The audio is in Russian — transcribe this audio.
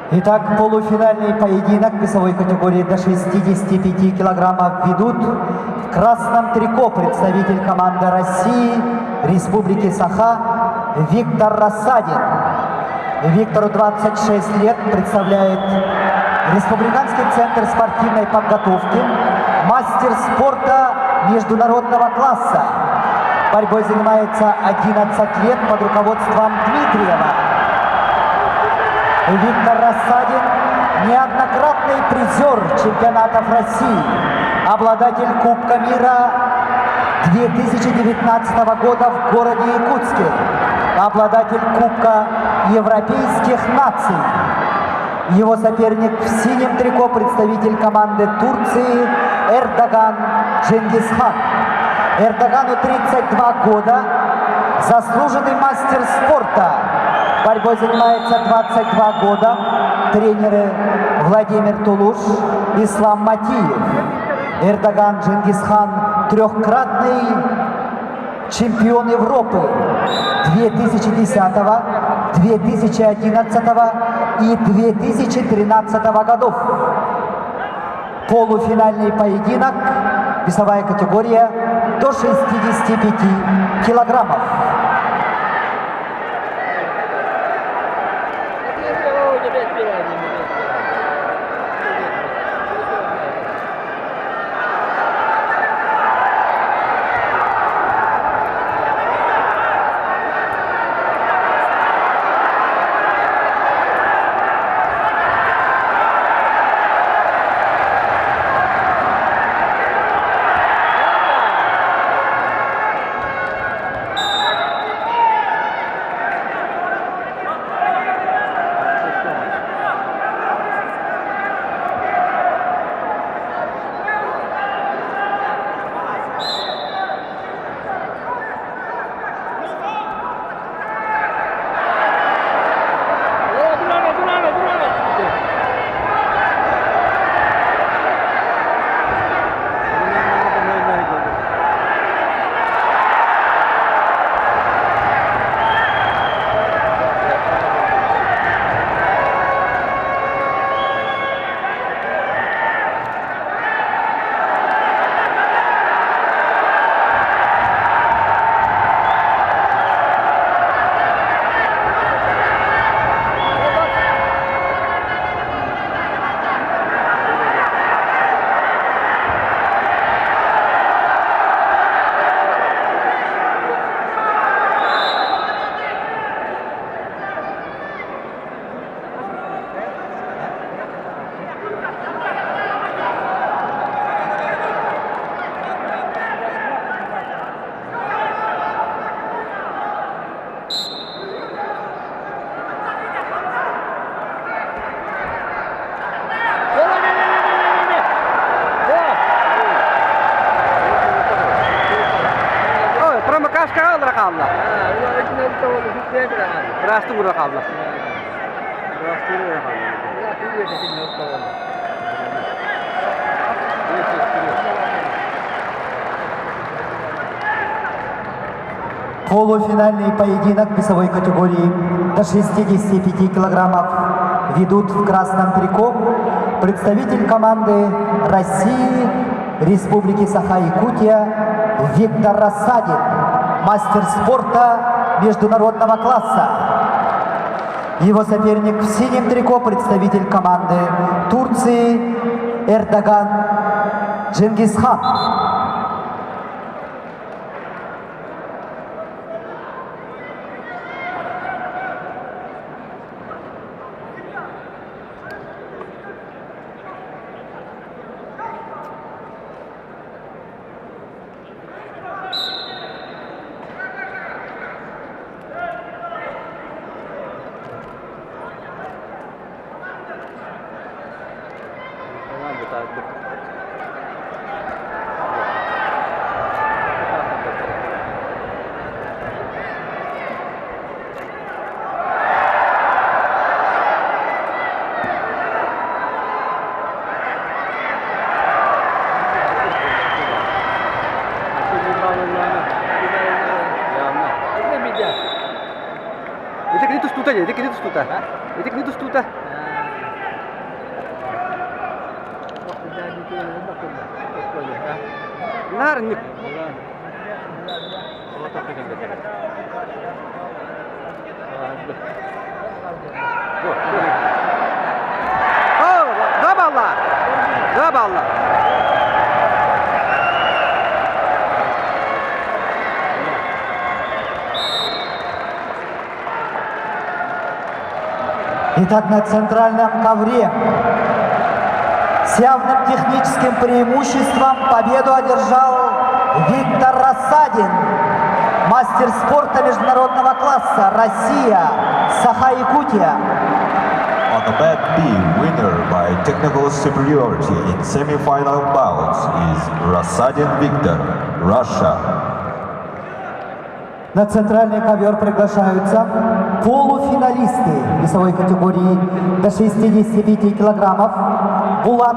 Итак, полуфинальный поединок весовой категории до 65 килограммов ведут в красном трико представитель команды России, Республики Саха Виктор Рассадин. Виктору 26 лет, представляет Республиканский центр спортивной подготовки, мастер спорта международного класса. Борьбой занимается 11 лет под руководством Дмитриева. Виктор Рассадин – неоднократный призер чемпионатов России, обладатель Кубка мира 2019 года в городе Якутске, обладатель Кубка европейских наций. Его соперник в синем трико – представитель команды Турции Эрдоган Дженгисхан. Эрдогану 32 года, заслуженный мастер спорта. Борьбой занимается 22 года. Тренеры Владимир Тулуш, Ислам Матиев. Эрдоган Дженгисхан – трехкратный чемпион Европы 2010, 2011 и 2013 годов. Полуфинальный поединок, весовая категория до 65 килограммов. Полуфинальный поединок весовой категории до 65 килограммов ведут в красном трико представитель команды России, Республики Саха-Якутия Виктор Рассадин, мастер спорта международного класса. Его соперник в синем трико – представитель команды Турции Эрдоган Дженгисхан. Едік не достута. Едік не достута. Нарник. Два балла. Два балла. Итак, на центральном ковре с явным техническим преимуществом победу одержал Виктор Рассадин, мастер спорта международного класса, Россия, Саха-Якутия. On the mat B, winner by technical superiority in semi-final bouts is Rasadin Viktor, Russia. На центральный ковер приглашаются полуфиналисты весовой категории до 65 килограммов. Булат